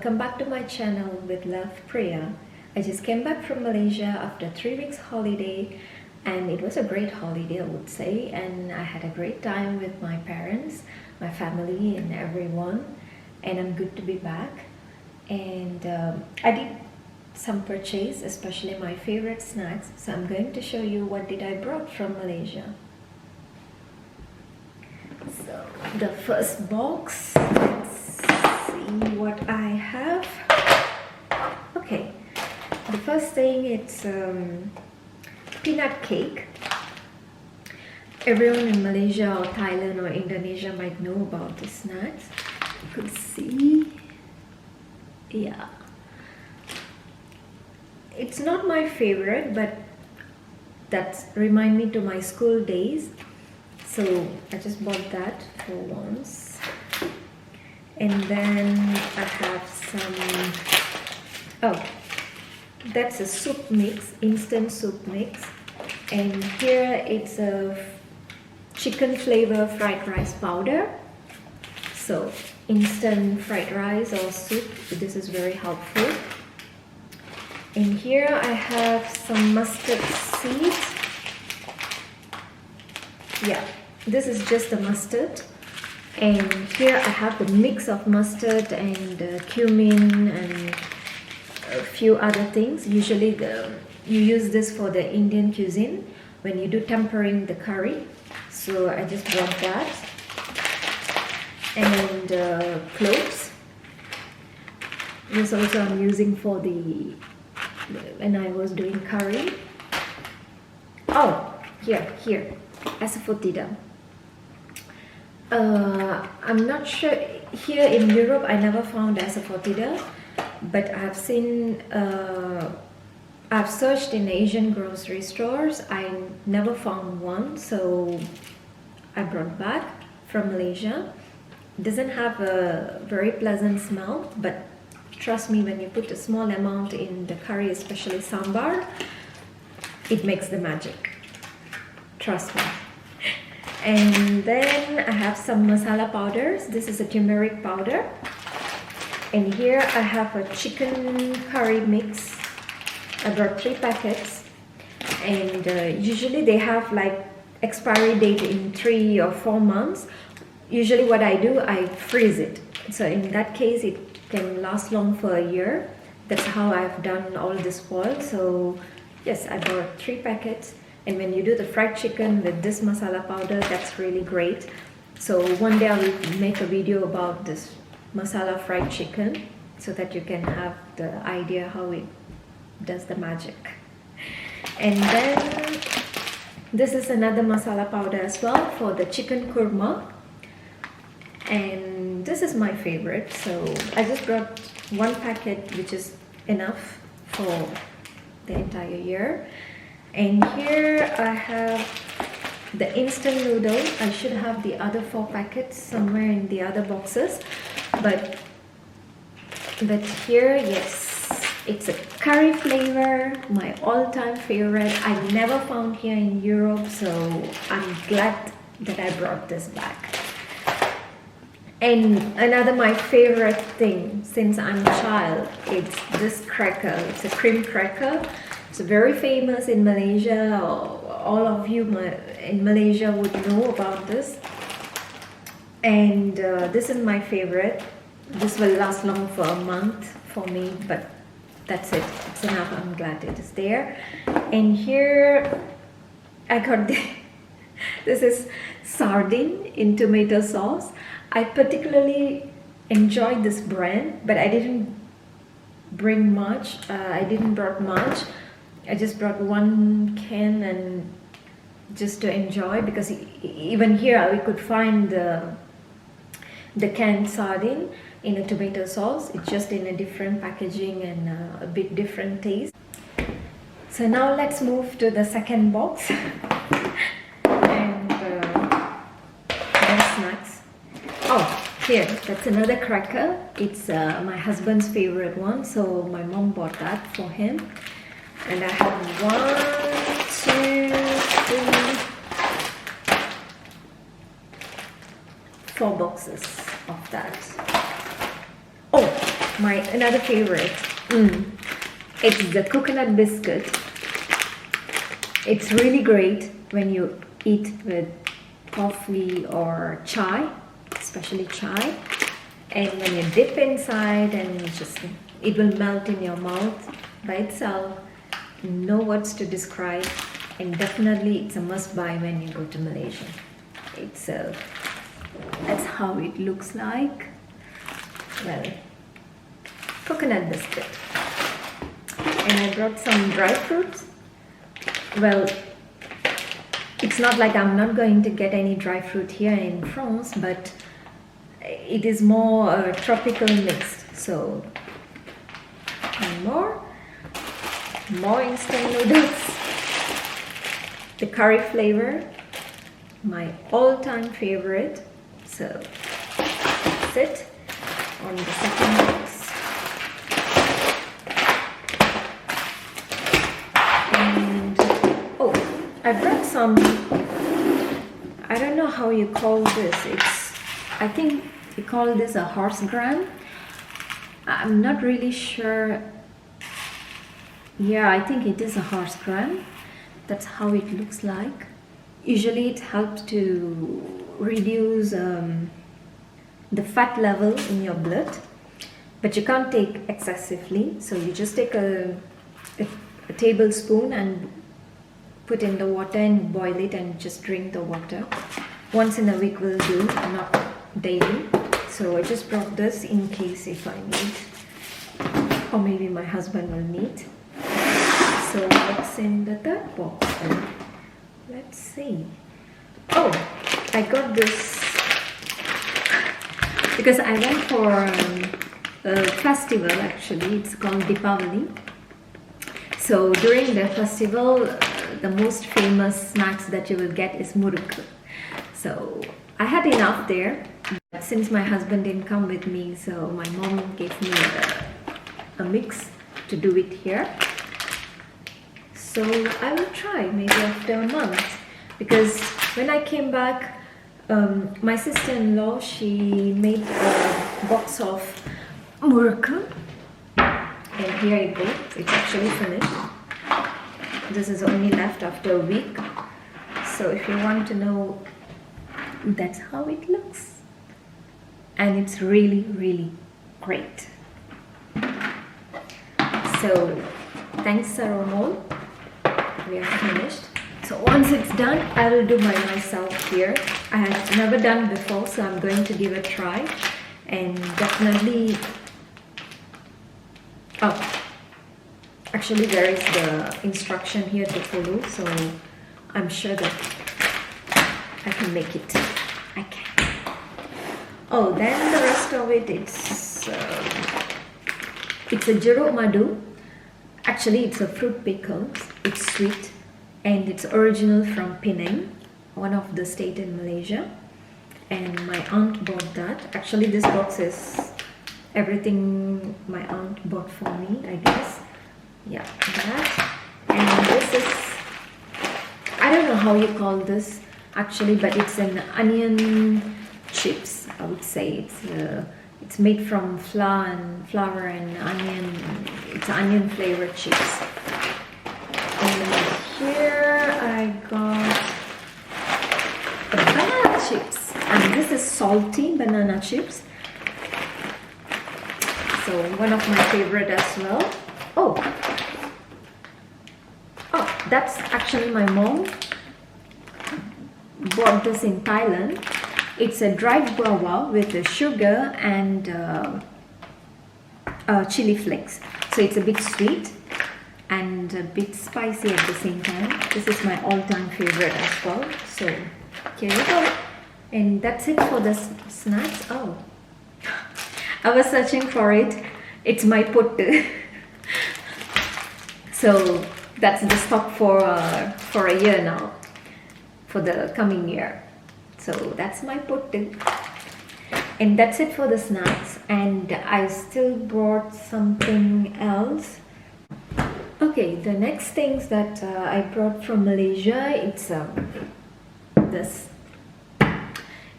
welcome back to my channel with love, Priya. I just came back from Malaysia after 3 weeks holiday, and it was a great holiday, I would say, and I had a great time with my parents, my family and everyone, and I'm good to be back. And I did some purchase, especially my favorite snacks, so I'm going to show you what did I brought from Malaysia. So the first box, let's see what I have. Okay, the first thing, it's peanut cake. Everyone in Malaysia or Thailand or Indonesia might know about the snacks. You could see, yeah, it's not my favorite, but that remind me to my school days. So I just bought that for once. And then I have some, oh, that's a soup mix, instant soup mix. And here it's a chicken flavor fried rice powder. So instant fried rice or soup, this is very helpful. And here I have some mustard seeds. Yeah, this is just the mustard. And here I have the mix of mustard and cumin and a few other things. Usually you use this for the Indian cuisine when you do tempering the curry. So I just brought that. And cloves. This also I'm using for when I was doing curry. Oh, here, asafoetida. I'm not sure, here in Europe I never found asafoetida, but I've seen, I've searched in Asian grocery stores. I never found one, so I brought back from Malaysia. It doesn't have a very pleasant smell, but trust me, when you put a small amount in the curry, especially sambar, it makes the magic. Trust me. And then I have some masala powders. This is a turmeric powder. And here I have a chicken curry mix. I brought 3 packets. And usually they have like expiry date in 3 or 4 months. Usually what I do, I freeze it. So in that case, it can last long for a year. That's how I've done all this spoil. So yes, I bought 3 packets. And when you do the fried chicken with this masala powder, that's really great. So one day I will make a video about this masala fried chicken so that you can have the idea how it does the magic. And then this is another masala powder as well for the chicken kurma. And this is my favorite. So I just brought 1 packet, which is enough for the entire year. And here I have the instant noodle. I should have the other 4 packets somewhere in the other boxes, but here, yes, it's a curry flavor, my all-time favorite. I never found here in Europe, so I'm glad that I brought this back. And another my favorite thing since I'm a child, it's this cracker. It's a cream cracker. It's very famous in Malaysia. All of you in Malaysia would know about this. And this is my favorite. This will last long for a month for me, but that's it. It's enough. I'm glad it is there. And here I got this is sardine in tomato sauce. I particularly enjoyed this brand, but I didn't bring much. I didn't brought much. I just brought 1 can and just to enjoy, because even here we could find the canned sardine in a tomato sauce. It's just in a different packaging and a bit different taste. So now let's move to the second box. And snacks. Oh, here, that's another cracker. It's my husband's favorite one, so my mom bought that for him. And I have 1, 2, 3, 4 boxes of that. Oh, my another favorite. It's the coconut biscuit. It's really great when you eat with coffee or chai, especially chai. And when you dip inside and it will melt in your mouth by itself. No words to describe, and definitely it's a must buy when you go to Malaysia. That's how it looks like. Well, coconut biscuit. And I brought some dry fruits. Well, it's not like I'm not going to get any dry fruit here in France, but it is more tropical mixed. So, and more instant noodles. The curry flavor, my all-time favorite. So that's it on the second box. And I brought some, I don't know how you call this. I think you call this a horse gram. I'm not really sure. Yeah, I think it is a horse gram. That's how it looks like. Usually it helps to reduce the fat level in your blood, but you can't take excessively. So you just take a tablespoon and put in the water and boil it and just drink the water. Once in a week will do, not daily. So I just brought this in case if I need, or maybe my husband will need. So what's in the third box then? Let's see. Oh, I got this because I went for a festival actually. It's called Deepavali. So during the festival, the most famous snacks that you will get is muruk. So I had enough there. But since my husband didn't come with me, so my mom gave me a mix to do it here. So I will try maybe after a month, because when I came back, my sister-in-law, she made a box of muruk, and here you go, it's actually finished. This is only left after a week. So if you want to know, that's how it looks, and it's really, really great. So thanks Saromol. We are finished. So once it's done, I will do by myself here. I have never done before, so I'm going to give it a try. And definitely, actually there is the instruction here to follow, so I'm sure that I can make it. I can. Oh, then the rest of it, it's a jeruk madu. Actually, it's a fruit pickle. It's sweet, and it's original from Penang, one of the state in Malaysia. And my aunt bought that. Actually, this box is everything my aunt bought for me, I guess. Yeah, that. And this is, I don't know how you call this actually, but it's an onion chips. I would say it's made from flour and onion. It's onion flavored chips. And here I got banana chips, and this is salty banana chips. So one of my favorite as well. Oh, that's actually my mom bought this in Thailand. It's a dried guava with the sugar and chili flakes. So it's a bit sweet and a bit spicy at the same time. This is my all-time favorite as well. So here you go. And that's it for the snacks. Oh, I was searching for it. It's my puttu. So that's the stock for a year now, for the coming year. So that's my puttu. And that's it for the snacks. And I still brought something else. Okay, the next things that I brought from Malaysia, it's this.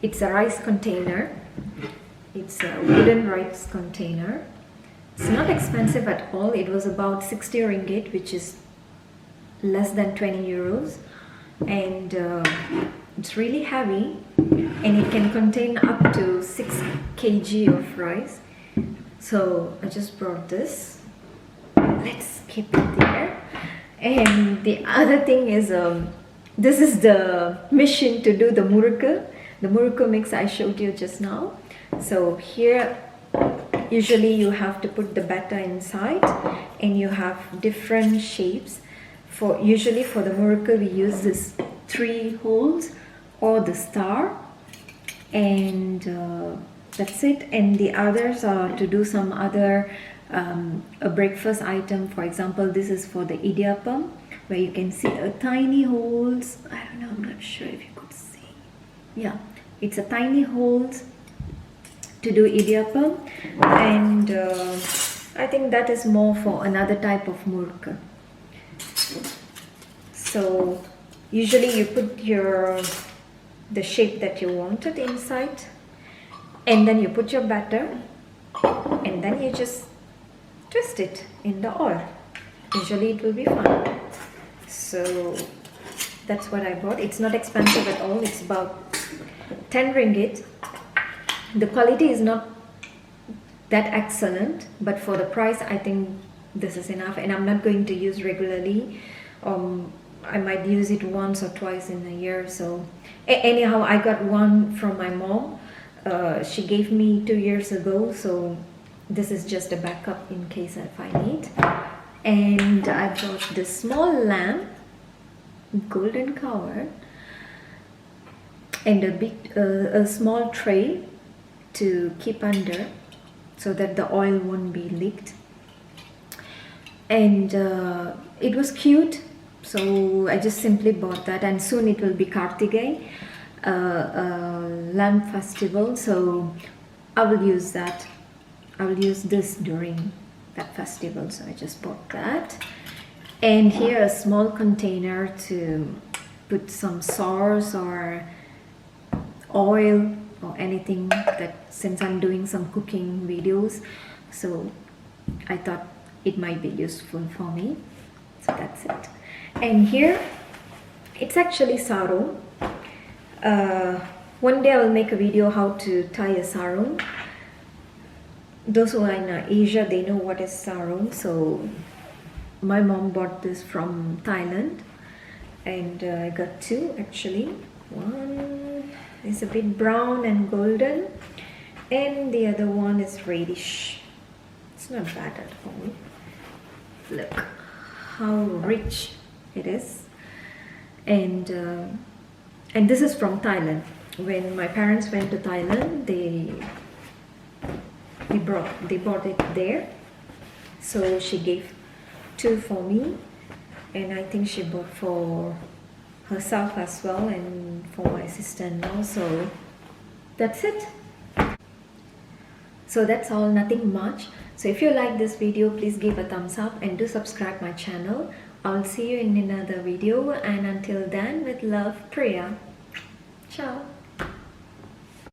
It's a rice container. It's a wooden rice container. It's not expensive at all. It was about 60 ringgit, which is less than 20 euros, and it's really heavy, and it can contain up to 6 kg of rice. So I just brought this. Let's keep it there. And the other thing is, this is the machine to do the muruku. The muruku mix I showed you just now. So here, usually you have to put the batter inside, and you have different shapes. Usually for the muruku we use this 3 holes or the star, and that's it. And the others are to do some other a breakfast item. For example, this is for the idiyappam, where you can see a tiny holes. I don't know, I'm not sure if you could see. Yeah, it's a tiny holes to do idiyappam, and I think that is more for another type of muruku. So usually you put the shape that you wanted inside, and then you put your batter, and then you just twist it in the oil. Usually it will be fun. So that's what I bought. It's not expensive at all. It's about 10 ringgit. The quality is not that excellent, but for the price I think this is enough, and I'm not going to use regularly. I might use it once or twice in a year. So anyhow, I got one from my mom. She gave me 2 years ago, so this is just a backup in case if I need. And I bought this small lamp, golden color, and a small tray to keep under so that the oil won't be leaked. And it was cute, so I just simply bought that. And soon it will be Kartige, lamp festival, so I will use that. I will use this during that festival, so I just bought that. And here a small container to put some sauce or oil or anything, that since I'm doing some cooking videos, so I thought it might be useful for me. So that's it. And here it's actually sarung. One day I'll make a video how to tie a sarung. Those who are in Asia, they know what is sarung. So my mom bought this from Thailand, and I got 2 actually. One is a bit brown and golden, and the other one is reddish. It's not bad at all. Look how rich it is. And this is from Thailand. When my parents went to Thailand, they bought it there. So she gave 2 for me, and I think she bought for herself as well, and for my sister-in-law. So that's it. So that's all, nothing much. So if you like this video, please give a thumbs up and do subscribe my channel. I'll see you in another video, and until then, with love, Priya. Ciao.